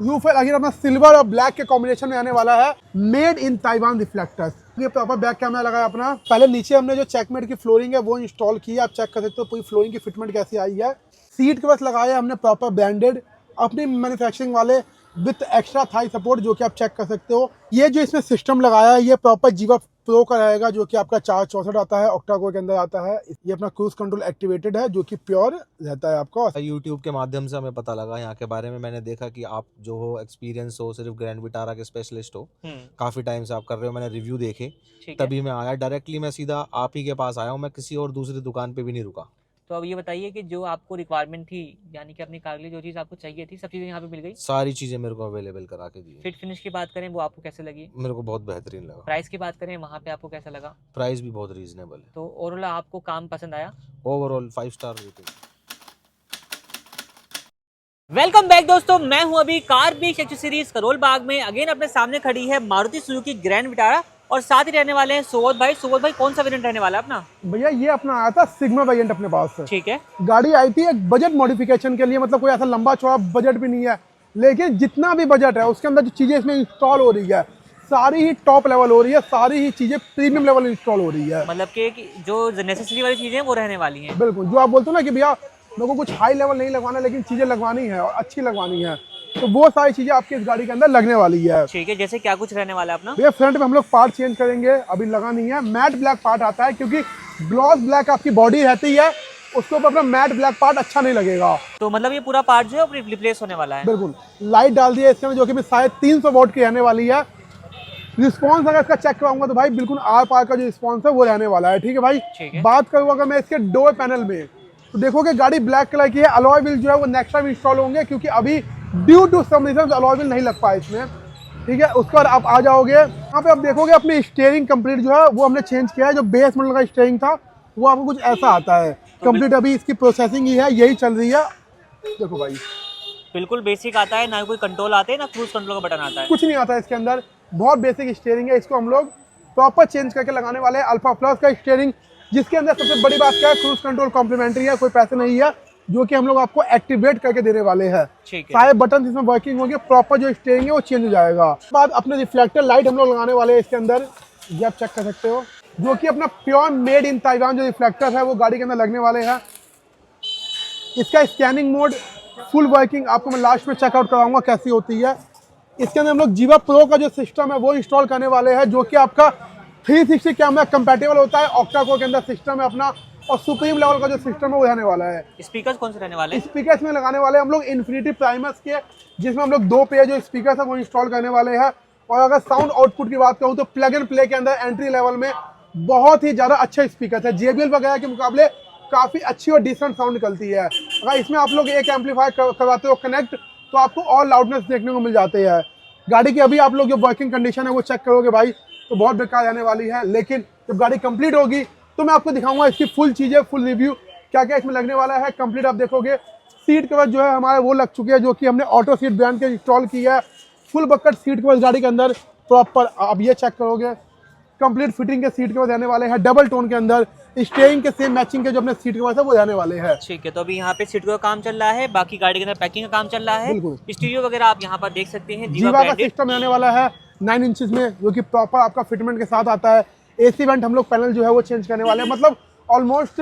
रूफर अगर अपना सिल्वर और ब्लैक के कॉम्बिनेशन में आने वाला है। Made in Taiwan reflectors. ये प्रॉपर बैक कैमरा लगा है अपना। पहले नीचे हमने जो चेकमेट की फ्लोरिंग है वो इंस्टॉल की है, आप चेक कर सकते हो पूरी फ्लोरिंग की फिटमेंट कैसी आई है। सीट के पास लगाया हमने प्रॉपर ब्रांडेड अपनी मैन्युफैक्चरिंग वाले विथ एक्स्ट्रा थाई सपोर्ट, जो कि आप चेक कर सकते हो। ये जो इसमें सिस्टम लगाया है ये प्रॉपर जीवा प्रो का रहेगा, जो कि आपका 464 आता है, ऑक्टा कोर के अंदर आता है। ये अपना क्रूज कंट्रोल एक्टिवेटेड है, जो कि प्योर रहता है आपका। यूट्यूब के माध्यम से हमें पता लगा यहाँ के बारे में। मैंने देखा कि आप जो हो एक्सपीरियंस हो, सिर्फ ग्रैंड विटारा के स्पेशलिस्ट हो, काफी टाइम से आप कर रहे हो। मैंने रिव्यू देखे तभी मैं आया, डायरेक्टली मैं सीधा आप ही के पास आया हूँ। मैं किसी और दूसरी दुकान पे भी नहीं रुका। तो अब ये बताइए कि जो आपको रिक्वायरमेंट थी, यानी कि अपनी कार के लिए जो चीज़ आपको चाहिए थी, सब चीज़ें यहाँ पे मिल गई। सारी चीजें मेरे को अवेलेबल करा के दी। फिट फिनिश की बात करें वो आपको कैसे लगी? मेरे को बहुत बेहतरीन लगा। प्राइस की बात करें वहाँ पे आपको कैसा लगा? प्राइस भी बहुत रीजनेबल है। तो ओवरऑल आपको काम पसंद आया? Overall 5 star rating. Welcome back दोस्तों, मैं हूं अभी कार बीच एक्सेसरीज करोल बाग में। अगेन अपने सामने खड़ी है मारुति सुजुकी ग्रैंड विटारा और साथ ही रहने वाले हैं सुबोध भाई। सुबोध भाई, कौन सा वेरिएंट रहने वाला है अपना? भैया ये अपना आया था सिग्मा वेरिएंट अपने पास से। ठीक है। गाड़ी आई थी एक बजट मॉडिफिकेशन के लिए, मतलब कोई ऐसा लंबा चौड़ा बजट भी नहीं है, लेकिन जितना भी बजट है उसके अंदर जो चीज़ें इसमें इंस्टॉल हो रही है सारी ही टॉप लेवल हो रही है, सारी ही चीज़ें प्रीमियम लेवल इंस्टॉल हो रही है। मतलब कि जो नेसेसरी वाली चीज़ें हैं वो रहने वाली हैं। बिल्कुल, जो आप बोलते हो ना कि भैया मेरे को कुछ हाई लेवल नहीं लगवाना, लेकिन चीज़ें लगवानी है और अच्छी लगवानी है, तो वो सारी चीज़ें आपकी इस गाड़ी के अंदर लगने वाली है। ठीक है, जैसे क्या कुछ रहने वाला है अपना? भैया फ्रंट में हम लोग पार्ट चेंज करेंगे, अभी लगा नहीं है। मैट ब्लैक पार्ट आता है, क्योंकि ग्लॉस ब्लैक आपकी बॉडी रहती है, उसके ऊपर अपना मैट ब्लैक पार्ट अच्छा नहीं लगेगा। तो मतलब ये पूरा पार्ट जो है रिप्लेस होने वाला है। बिल्कुल, लाइट डाल दी है इसके अंदर, जो कि शायद 300 वोट की रहने वाली है। रिस्पॉन्स अगर इसका चेक कराऊंगा तो भाई बिल्कुल आर पार का जो रिस्पॉन्स है वो रहने वाला है। ठीक है भाई। ठीक है। बात करूँ अगर मैं इसके डोर पैनल में, तो देखोगे गाड़ी ब्लैक कलर की है। अलॉय व्हील जो है वो नेक्स्ट टाइम इंस्टॉल होंगे, क्योंकि अभी due to some reason alloy wheel नहीं लग पाए इसमें। ठीक है, उसके बाद आप आ जाओगे यहाँ पे, आप देखोगे अपनी स्टीयरिंग कंप्लीट जो है वो हमने चेंज किया है। जो बेस मॉडल का स्टीयरिंग था वो आपको कुछ ऐसा आता है कंप्लीट। अभी इसकी प्रोसेसिंग ही है, यही चल रही है। देखो भाई बिल्कुल बेसिक आता है, ना कोई कंट्रोल आते हैं ना क्रूज कंट्रोल का बटन आता है, कुछ नहीं आता है इसके अंदर। बहुत बेसिक स्टीयरिंग है, इसको हम लोग प्रॉपर चेंज करके लगाने वाले हैं। अल्फा प्लस का स्टीयरिंग, जिसके अंदर सबसे बड़ी बात क्या है, क्रूज कंट्रोल कॉम्प्लीमेंट्री है, कोई पैसे नहीं है, जो कि हम लोग आपको एक्टिवेट करके देने वाले हैं। सारे बटन इसमें वर्किंग होंगे, प्रॉपर जो स्टीयरिंग है वो चेंज हो जाएगा। बाद अपने रिफ्लेक्टर लाइट हम लोग लगाने वाले हैं इसके अंदर, ये आप चेक कर सकते हो, जो कि अपना प्योर मेड इन ताइवान जो रिफ्लेक्टर है वो गाड़ी के अंदर लगने वाले हैं। इसका स्कैनिंग मोड फुल वर्किंग आपको मैं लास्ट में चेकआउट कराऊंगा कैसी होती है। इसके अंदर हम लोग जीवा प्रो का जो सिस्टम है वो इंस्टॉल करने वाले हैं, जो कि आपका 360 कैमरा कंपैटिबल होता है। ऑक्टा कोर के अंदर सिस्टम है अपना, और सुप्रीम लेवल का जो सिस्टम है वो रहने वाला है। स्पीकर्स कौन से रहने वाले हैं? स्पीकर्स में लगाने वाले हम लोग इन्फिनिटी प्राइमर्स के, जिसमें हम लोग 2 पेयर जो स्पीकर्स है वो इंस्टॉल करने वाले हैं। और अगर साउंड आउटपुट की बात करूँ तो प्लग एंड प्ले के अंदर एंट्री लेवल में बहुत ही ज़्यादा अच्छा स्पीकर है। JBL वगैरह के मुकाबले काफ़ी अच्छी और डिसेंट साउंड निकलती है। अगर इसमें आप लोग एक एम्पलीफायर करवाते हो कनेक्ट, तो आपको और लाउडनेस देखने को मिल जाते हैं। गाड़ी की अभी आप लोग जो वर्किंग कंडीशन है वो चेक करोगे भाई तो बहुत बेकार रहने वाली है, लेकिन जब गाड़ी कंप्लीट होगी तो मैं आपको दिखाऊंगा इसकी फुल चीज़ें, फुल रिव्यू क्या क्या इसमें लगने वाला है। कंप्लीट आप देखोगे। सीट कवर जो है हमारे वो लग चुके हैं, जो कि हमने ऑटो सीट ब्रांड के इंस्टॉल की है। फुल बकेट सीट कवर गाड़ी के अंदर प्रॉपर, आप ये चेक करोगे कंप्लीट फिटिंग के सीट कवर रहने वाले हैं, डबल टोन के अंदर। स्टेयरिंग के सेम मैचिंग के जो अपने सीट कवर है वो रहने वाले हैं। ठीक है, तो अभी यहाँ पे सीट का काम चल रहा है, बाकी गाड़ी के अंदर पैकिंग का काम चल रहा है। स्टीरियो वगैरह आप यहाँ पर देख सकते हैं, जीवा का सिस्टम रहने वाला है 9 इंचेस में, जो कि प्रॉपर आपका फिटमेंट के साथ आता है। AC वेंट हम लोग पैनल जो है वो चेंज करने वाले हैं। मतलब ऑलमोस्ट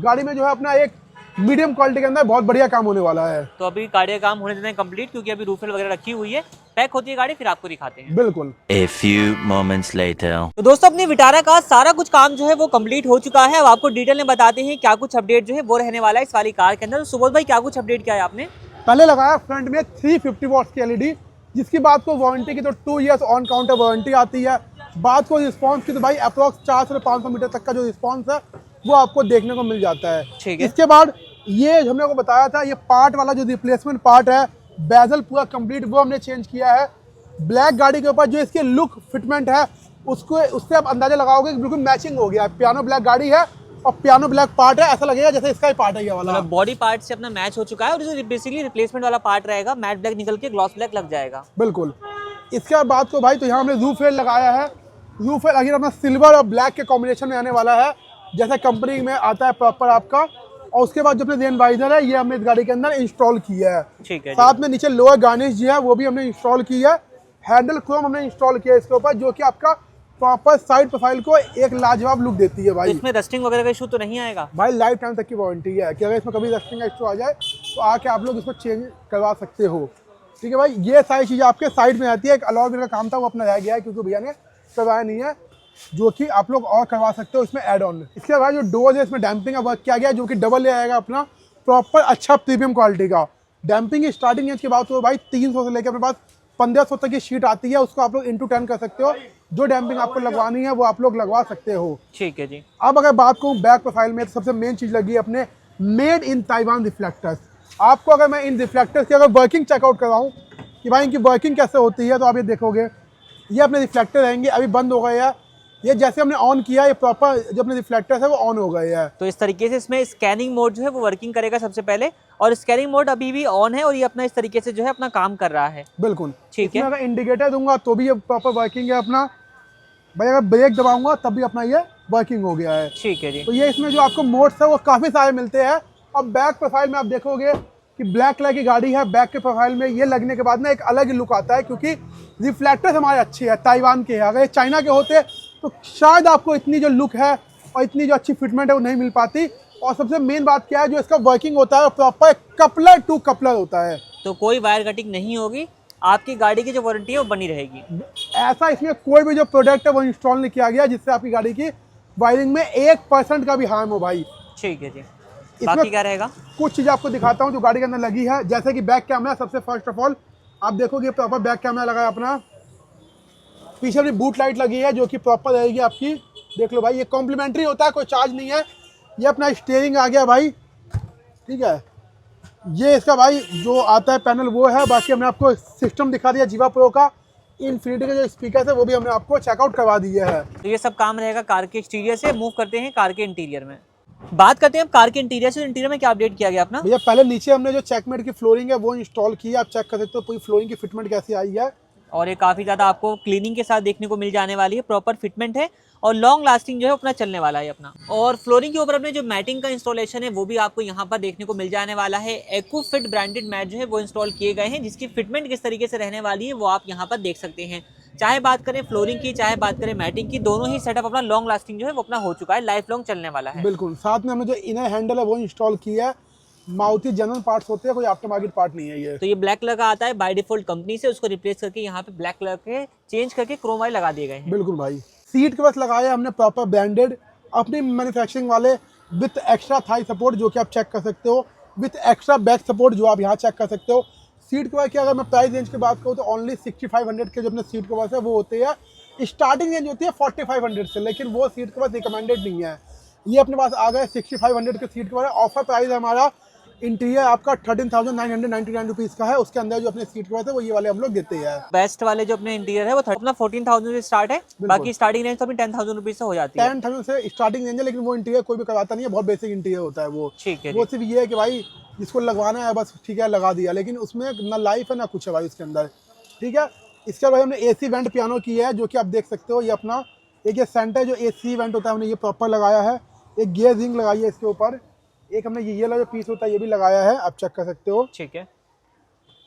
गाड़ी में जो है अपना एक मीडियम क्वालिटी के अंदर बहुत बढ़िया काम होने वाला है। तो अभी गाड़ी का काम होने देते हैं कंप्लीट, क्योंकि अभी रूफर वगैरह रखी हुई है, पैक होती है गाड़ी, फिर आपको दिखाते हैं। बिल्कुल। A few moments later. तो दोस्तों अपनी विटारा का सारा कुछ काम जो है वो कंप्लीट हो चुका है। अब आपको डिटेल में बताते हैं क्या कुछ अपडेट जो है वो रहने वाला है इस वाली कार के अंदर। तो सुबोध भाई, क्या कुछ अपडेट किया है आपने? पहले लगाया फ्रंट में 350 वॉट्स की LED, जिसकी बात को वारंटी की तो 2 इयर्स ऑन काउंटर वारंटी आती है। बात को रिस्पॉन्स की तो भाई अप्रॉक्स 400 से 500 मीटर तक का जो रिस्पॉन्स है वो आपको देखने को मिल जाता है। ठीक है। इसके बाद ये हमने को बताया था, ये पार्ट वाला जो रिप्लेसमेंट पार्ट है, बेजल पूरा कंप्लीट वो हमने चेंज किया है। ब्लैक गाड़ी के ऊपर जो इसके लुक फिटमेंट है उसको, उससे आप अंदाजा लगाओगे कि बिल्कुल मैचिंग हो गया है। पियानो ब्लैक गाड़ी है और पियानो ब्लैक पार्ट है, ऐसा लगेगा जैसे इसका ही पार्ट है ये वाला। मतलब बॉडी पार्ट से अपना मैच हो चुका है, और जो बेसिकली रिप्लेसमेंट वाला पार्ट रहेगा मैट ब्लैक निकल के ग्लॉस ब्लैक लग जाएगा। बिल्कुल। इसके बाद को भाई तो यहाँ हमने रूफ रेल लगाया है। रूफ रेल अगर अपना सिल्वर और ब्लैक के कॉम्बिनेशन में आने वाला है, जैसे कंपनी में आता है प्रॉपर आपका और उसके बाद जो अपने रेन वाइजर है ये हमने इस गाड़ी के अंदर इंस्टॉल किया है। ठीक है जी। साथ में नीचे लोअर गार्निश जो है वो भी हमने इंस्टॉल किया है। हैंडल क्रोम हमने इंस्टॉल किया है इसके ऊपर, जो कि आपका प्रॉपर साइड प्रोफाइल को एक लाजवाब लुक देती है भाई। तो इसमें रस्टिंग वगैरह का इशू तो नहीं आएगा भाई लाइफ टाइम तक की वारंटी है कि अगर इसमें कभी रस्टिंग का इशू आ जाए तो आके आप लोग इसको चेंज करवा सकते हो। ठीक है भाई, ये सारी चीज़ें आपके साइड में आती है। एक अलॉय व्हील का काम था वो अपना रह गया है क्योंकि भैया ने करवाया नहीं है, जो कि आप लोग और करवा सकते हो इसमें एड ऑन। इसके बाद जो डोर है इसमें डैम्पिंग का वर्क किया गया है, जो कि डबल ले आएगा अपना प्रॉपर अच्छा प्रीमियम क्वालिटी का। डैम्पिंग की स्टार्टिंग रेंज की बात हो भाई 300 से लेकर अपने पास 1500 तक की शीट आती है, उसको आप लोग इंटू 10 कर सकते हो। जो डैम्पिंग आपको लगवानी है वो आप लोग लगवा सकते हो। ठीक है जी। अब अगर बात करूँ बैक प्रोफाइल में तो सबसे मेन चीज़ लगी है अपने मेड इन ताइवान रिफ्लेक्टर्स। आपको अगर मैं इन रिफ्लेक्टर्स की अगर वर्किंग चेकआउट करवाऊँ कि भाई इनकी वर्किंग कैसे होती है, तो आप ये देखोगे ये अपने रिफ्लेक्टर रहेंगे, अभी बंद हो गए हैं। ये जैसे हमने ऑन किया ये प्रॉपर जो अपने रिफ्लेक्टर्स है वो ऑन हो गए हैं। तो इस तरीके से इसमें स्कैनिंग मोड जो है वो वर्किंग करेगा सबसे पहले, और स्कैनिंग मोड अभी भी ऑन है और ये अपना इस तरीके से जो है अपना काम कर रहा है। बिल्कुल ठीक है। इसमें अगर इंडिकेटर दूंगा तो भी ये प्रॉपर वर्किंग है अपना। भाई अगर ब्रेक दबाऊंगा तब भी अपना ये वर्किंग हो गया है। ठीक है जी। तो ये इसमें जो आपको मोड्स है वो काफ़ी सारे मिलते हैं। अब बैक प्रोफाइल में आप देखोगे कि ब्लैक कलर की गाड़ी है, बैक के प्रोफाइल में ये लगने के बाद ना एक अलग ही लुक आता है, क्योंकि रिफ्लेक्टर्स हमारे अच्छे हैं, ताइवान के हैं। अगर ये चाइना के होते तो शायद आपको इतनी जो लुक है और इतनी जो अच्छी फिटमेंट है वो नहीं मिल पाती। और सबसे मेन बात क्या है, जो इसका वर्किंग होता है प्रॉपर कपलर टू कपलर होता है। तो कोई वायर कटिंग नहीं होगी, आपकी गाड़ी की जो वारंटी है वो बनी रहेगी। ऐसा इसमें कोई भी जो प्रोडक्ट है वो इंस्टॉल नहीं किया गया जिससे आपकी गाड़ी की वायरिंग में 1% का भी हार्म हो भाई। ठीक है जी। बाकी क्या रहेगा? कुछ चीज़ आपको दिखाता हूँ जो गाड़ी के अंदर लगी है, जैसे कि बैक कैमरा। सबसे फर्स्ट ऑफ ऑल आप देखोगे प्रॉपर बैक कैमरा लगा है अपना। पीछे अपनी बूट लाइट लगी है जो कि प्रॉपर रहेगी आपकी। देख लो भाई ये कॉम्प्लीमेंट्री होता है, कोई चार्ज नहीं है। ये अपना स्टीयरिंग आ गया भाई, ठीक है। ये इसका भाई जो आता है पैनल वो है। बाकी हमने आपको सिस्टम दिखा दिया जीवा प्रो का। इन्फिनिटी के जो स्पीकर है वो भी हमने आपको चेकआउट करवा दिया है। तो ये सब काम रहेगा कार के एक्सटीरियर से। मूव करते हैं कार के इंटीरियर में। बात करते हैं अब कार के इंटीरियर से। इंटीरियर में क्या अपडेट किया गया अपना? भैया पहले नीचे हमने जो चेकमेट की फ्लोरिंग है वो इंस्टॉल की है। आप चेक कर सकते हो पूरी फ्लोरिंग की फिटमेंट कैसी आई है। और ये काफ़ी ज़्यादा आपको क्लीनिंग के साथ देखने को मिल जाने वाली है। प्रॉपर फिटमेंट है और लॉन्ग लास्टिंग जो है अपना चलने वाला है अपना। और फ्लोरिंग के ऊपर अपने जो मैटिंग का इंस्टॉलेशन है वो भी आपको यहाँ पर देखने को मिल जाने वाला है। EcoFit ब्रांडेड मैट जो है वो इंस्टॉल किए गए हैं, जिसकी फिटमेंट किस तरीके से रहने वाली है वो आप यहाँ पर देख सकते हैं। चाहे बात करें फ्लोरिंग की, चाहे बात करें मैटिंग की, दोनों ही सेटअप अपना लॉन्ग लास्टिंग जो है वो अपना हो चुका है, लाइफ लॉन्ग चलने वाला है। बिल्कुल। साथ में हमने जो इनर हैंडल है वो इंस्टॉल किया है। मारुति जनरल पार्ट्स होते हैं, कोई आफ्टर मार्केट पार्ट नहीं है ये। तो ये ब्लैक कलर का आता है बाय डिफॉल्ट कंपनी से, उसको रिप्लेस करके यहाँ पे ब्लैक कलर के चेंज करके क्रोम वाले लगा दिए गए हैं। बिल्कुल भाई। सीट के पास लगाया हमने प्रॉपर ब्रांडेड अपनी मैन्युफैक्चरिंग वाले विथ एक्स्ट्रा थाई सपोर्ट जो कि आप चेक कर सकते हो, विथ एक्स्ट्रा बैक सपोर्ट जो आप यहाँ चेक कर सकते हो। सीट कवर की अगर मैं प्राइस रेंज की बात करूँ तो ओनली 6500 के जो अपने सीट कवर्स है वो होते हैं। स्टार्टिंग रेंज होती है 4500 से, लेकिन वो सीट कवर रिकमेंडेड नहीं है। ये अपने पास आ गए 6500 के सीट कवर है। ऑफर प्राइस हमारा इंटीरियर आपका 13,999 रुपीज़ का है। उसके अंदर जो अपने सीट कवर है वो ये वाले हम लोग देते हैं। बेस्ट वाले जो अपने इंटीरियर है वो अपना 14,000 से स्टार्ट है। बाकी स्टार्टिंग रेंज तो अपनी 10,000 रुपीज से हो जाती है। 10,000 से स्टार्टिंग रेंज है, लेकिन वो इंटीरियर कोई भी करवाता नहीं है, बहुत बेसिक इंटीरियर होता है वो। ठीक है वो सिर्फ ये है कि भाई जिसको लगवाना है बस ठीक है लगा दिया, लेकिन उसमें ना लाइफ है ना कुछ है भाई उसके अंदर। ठीक है। इसके बाद हमने AC वेंट पियानो की है जो कि आप देख सकते हो। ये अपना एक ये सेंटर जो AC वेंट होता है हमने ये प्रॉपर लगाया है। एक गियर रिंग लगाई है इसके ऊपर। एक हमने ये वाला जो पीस होता है ये भी लगाया है, आप चेक कर सकते हो। ठीक है।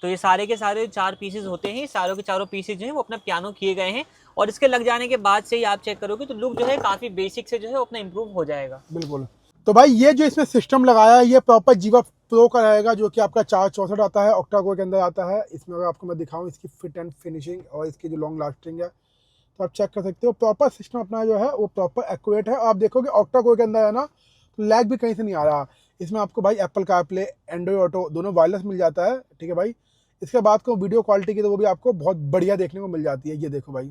तो ये सारे के सारे 4 पीसेज होते हैं। सारों के चारों पीसेज जो है वो अपना पियानो किए गए हैं, और इसके लग जाने के बाद से ही आप चेक करोगे तो लुक जो है काफी बेसिक से जो है अपना इंप्रूव हो जाएगा। बिल्कुल। तो भाई ये जो इसमें सिस्टम लगाया है ये प्रॉपर जीवा प्रो का रहेगा, जो कि आपका 464 आता है, ऑक्टा कोर के अंदर आता है। इसमें अगर आपको मैं दिखाऊं इसकी फिट एंड फिनिशिंग और इसकी जो लॉन्ग लास्टिंग है तो आप चेक कर सकते हो। प्रॉपर सिस्टम अपना जो है वो प्रॉपर एक्यूरेट है। आप देखोगे ऑक्टा कोर के अंदर है ना, तो लैग भी कहीं से नहीं आ रहा। इसमें आपको भाई एप्पल कारप्ले, एंड्रॉइड ऑटो दोनों वायरलेस मिल जाता है। ठीक है भाई। इसके बाद को वीडियो क्वालिटी की तो वो भी आपको बहुत बढ़िया देखने को मिल जाती है। ये देखो भाई।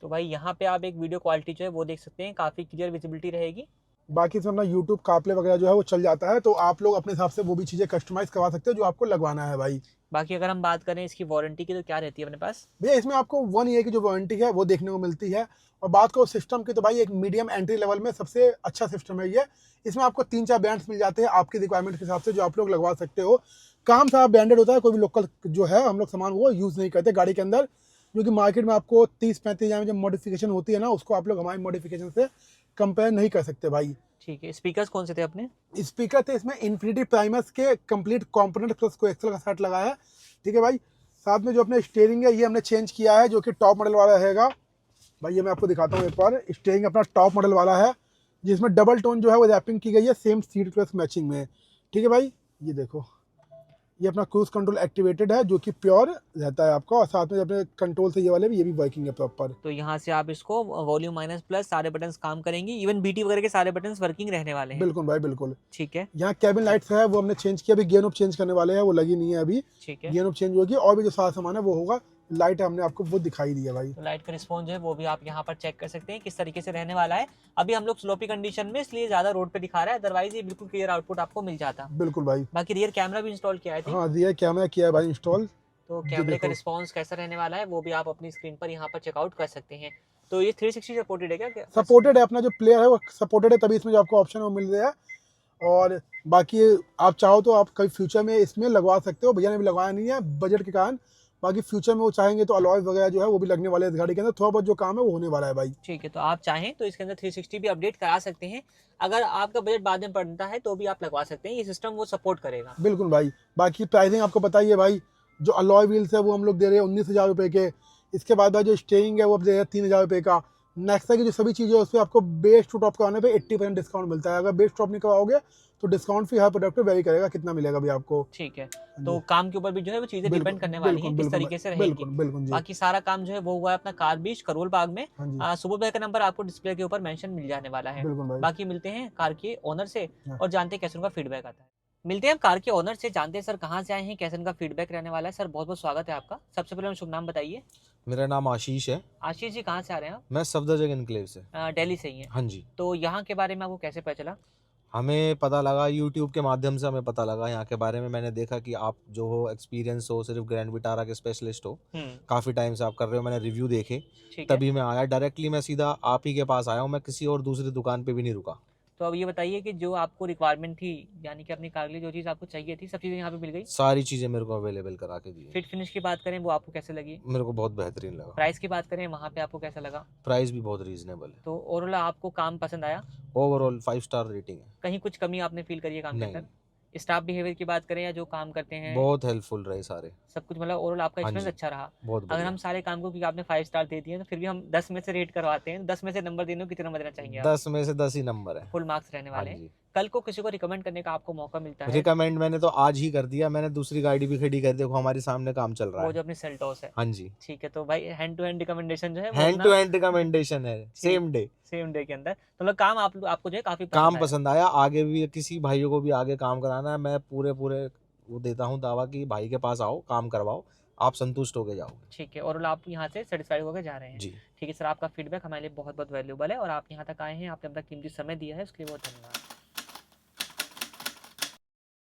तो भाई यहाँ पे आप एक वीडियो क्वालिटी जो है वो देख सकते हैं, काफी क्लियर विजिबिलिटी रहेगी। बाकी इसमें अपना यूट्यूब कारप्ले वगैरह जो है वो चल जाता है, तो आप लोग अपने हिसाब से वो भी चीज़ें कस्टमाइज करवा सकते हो जो आपको लगवाना है भाई। बाकी अगर हम बात करें इसकी वारंटी की तो क्या रहती है अपने पास? भैया इसमें आपको 1 ईयर की जो वारंटी है वो देखने को मिलती है। और बात करो सिस्टम की तो भाई एक मीडियम एंट्री लेवल में सबसे अच्छा सिस्टम है ये। इसमें आपको 3-4 ब्रांड्स मिल जाते हैं आपकी रिक्वायरमेंट के हिसाब से, जो आप लोग लगवा सकते हो। काम सारा ब्रांडेड होता है, कोई भी लोकल जो है हम लोग सामान वो यूज़ नहीं करते गाड़ी के अंदर, जो कि मार्केट में आपको 30-35 हज़ार में जब मॉडिफिकेशन होती है ना, उसको आप लोग हमारी मॉडिफिकेशन से कंपेयर नहीं कर सकते भाई। ठीक है, स्पीकर्स कौन से थे अपने? स्पीकर थे इसमें इन्फिनिटी प्राइमस के कंप्लीट कंपोनेंट प्लस कोएक्सल का सेट लगा है, ठीक है भाई। साथ में जो अपने स्टीयरिंग है ये हमने चेंज किया है, जो कि टॉप मॉडल वाला रहेगा भाई। ये मैं आपको दिखाता हूँ एक बार, स्टीयरिंग अपना टॉप मॉडल वाला है, जिसमें डबल टोन जो है वो रैपिंग की गई है सेम सीट प्लस मैचिंग में, ठीक है भाई। ये देखो, ये अपना क्रूज कंट्रोल एक्टिवेटेड है, जो कि प्योर रहता है आपका, और साथ में अपने कंट्रोल से ये वाले भी, ये भी वर्किंग है प्रॉपर। तो यहाँ से आप इसको वॉल्यूम माइनस प्लस सारे बटन्स काम करेंगे, इवन बीटी वगैरह के सारे बटन्स वर्किंग रहने वाले हैं। बिल्कुल भाई बिल्कुल। ठीक है, यहाँ कैबिन लाइट्स है वो हमने चेंज किया, अभी गियर नॉब चेंज करने वाले हैं, वो लगी नहीं है अभी। ठीक है, गियर नॉब चेंज होगी, और भी जो सारा सामान है वो होगा। लाइट हमने आपको वो दिखाई दी है भाई। तो लाइट का रिस्पॉन्स जो है वो भी आप यहाँ पर चेक कर सकते हैं किस तरीके से रहने वाला है। अभी हम लोग स्लोपी कंडीशन में, इसलिए ज्यादा रोड पे दिखा रहा है, अदरवाइज ये बिल्कुल क्लियर आउटपुट आपको मिल जाता। बिल्कुल भाई। बाकी रियर कैमरा भी इंस्टॉल किया है। हाँ, रियर कैमरा किया है भाई इंस्टॉल। तो कैमरे का देखो। रिस्पॉन्स कैसा रहने वाला है वो भी आप अपनी स्क्रीन पर यहाँ पर चेकआउट कर सकते हैं। तो ये 360 सपोर्टेड है क्या? सपोर्टेड है, अपना जो प्लेयर है वो सपोर्टेड है, तभी इसमें जो आपको ऑप्शन है वो मिल रहा है। और बाकी आप चाहो तो आप कभी फ्यूचर में इसमें लगवा सकते हो, भैया ने भी लगवाया नहीं है बजट के कारण। बाकी फ्यूचर में वो चाहेंगे तो अलॉय वगैरह जो है वो भी लगने वाले हैं इस गाड़ी के अंदर, थोड़ा बहुत जो काम है वो होने वाला है भाई। ठीक है, तो आप चाहें तो इसके अंदर 360 भी अपडेट करा सकते हैं। अगर आपका बजट बाद में पड़ता है तो भी आप लगवा सकते हैं, ये सिस्टम वो सपोर्ट करेगा। बिल्कुल भाई। बाकी प्राइसिंग आपको बताइए भाई, जो अलॉय व्हील्स है वो हम लोग दे रहे हैं 19,000 रुपये के। इसके बाद भाई जो स्टेयरिंग है वो दे रहे हैं 3,000 रुपये का। नेक्सा की जो सभी चीज़ें है उस पर आपको बेस टू टॉप कराने पे 80% डिस्काउंट मिलता है। अगर बेस टॉप नहीं करवाओगे तो डिस्काउंट फी हर प्रोडक्ट पे वेरी करेगा, कितना मिलेगा भी आपको। ठीक है, तो काम के ऊपर भी जो है वो चीजें डिपेंड करने वाली हैं किस तरीके से रहेगी। बिल्कुल बिल्कुल जी। बाकी सारा काम जो है वो हुआ है अपना कार बीच करोल बाग में। हाँ जी सुबह भाई का नंबर आपको डिस्प्ले के ऊपर मेंशन मिल जाने वाला है। बिल्कुल भाई। बाकी मिलते हैं कार के ओनर से हाँ। और जानते हैं कैसे उनका फीडबैक आता है। मिलते हैं हम कार के ओनर से, जानते हैं सर कहाँ से आए हैं, कैसे उनका फीडबैक रहने वाला है। सर बहुत बहुत स्वागत है आपका। सबसे पहले शुभ नाम बताइए। मेरा नाम आशीष है। आशीष जी, कहाँ से आ रहे हैं मैं सफदरजंग एनक्लेव से। आप? दिल्ली से ही हैं। हाँ जी। तो यहाँ के बारे में आपको कैसे पता चला? हमें पता लगा यूट्यूब के माध्यम से, हमें पता लगा यहाँ के बारे में। मैंने देखा कि आप जो हो एक्सपीरियंस हो, सिर्फ ग्रैंड विटारा के स्पेशलिस्ट हो, काफ़ी टाइम से आप कर रहे हो। मैंने रिव्यू देखे, ठीक है, तभी मैं आया। डायरेक्टली मैं सीधा आप ही के पास आया हूँ, मैं किसी और दूसरी दुकान पे भी नहीं रुका। तो अब ये बताइए कि जो आपको रिक्वायरमेंट थी, यानी कि अपनी कार के लिए जो चीज़ आपको चाहिए थी, सब चीज़ें यहाँ पे मिल गई। सारी चीज़ें मेरे को अवेलेबल करा के दी। फिट फिनिश की बात करें वो आपको कैसे लगी? मेरे को बहुत बेहतरीन लगा। प्राइस की बात करें वहाँ पे आपको कैसा लगा? प्राइस भी बहुत रीजनेबल है। तो ओवरऑल आपको काम पसंद आया? ओवरऑल 5 स्टार रेटिंग है। कहीं कुछ कमी आपने फील करी है काम के नहीं। अंदर? स्टाफ बिहेवियर की बात करें या जो काम करते हैं, बहुत हेल्पफुल रहे सारे। सब कुछ मतलब ओवरऑल आपका हाँ एक्सपीरियंस जी। अच्छा रहा? बहुत अगर बढ़िया। हम सारे काम को, क्योंकि आपने 5 स्टार दे दिए, तो फिर भी हम 10 में से रेट करवाते हैं, 10 में से नंबर देने को कितना नंबर देना चाहेंगे आप? 10 में से 10 ही नंबर है। फुल मार्क्स रहने हाँ वाले हैं। जी। कल को किसी को रिकमेंड करने का आपको मौका मिलता है, रिकमेंड मैंने तो आज ही कर दिया। मैंने दूसरी गाड़ी भी खड़ी कर दी, देखो हमारे सामने काम चल रहा वो है। जो अपनी सेल्टोस है। हाँ जी। ठीक है, तो भाई हैंड टू हैंड रिकमेंडेशन जो है वो हैंड टू हैंड रिकमेंडेशन है, सेम डे। सेम डे के अंदर, तो मतलब काम आपको जो है काफी काम आया। पसंद आया। आगे भी किसी भाइयों को भी आगे काम कराना है, मैं पूरे वो देता हूँ दावा कि भाई के पास आओ, काम करवाओ, आप संतुष्ट होके जाओगे। ठीक है, और आप यहाँ से सेटिस्फाइड होकर जा रहे हैं। जी। ठीक है सर, आपका फीडबैक हमारे लिए बहुत बहुत वैल्यूबल है और आप यहाँ तक आए हैं, आपने अपना कीमती समय दिया है, उसके लिए बहुत धन्यवाद।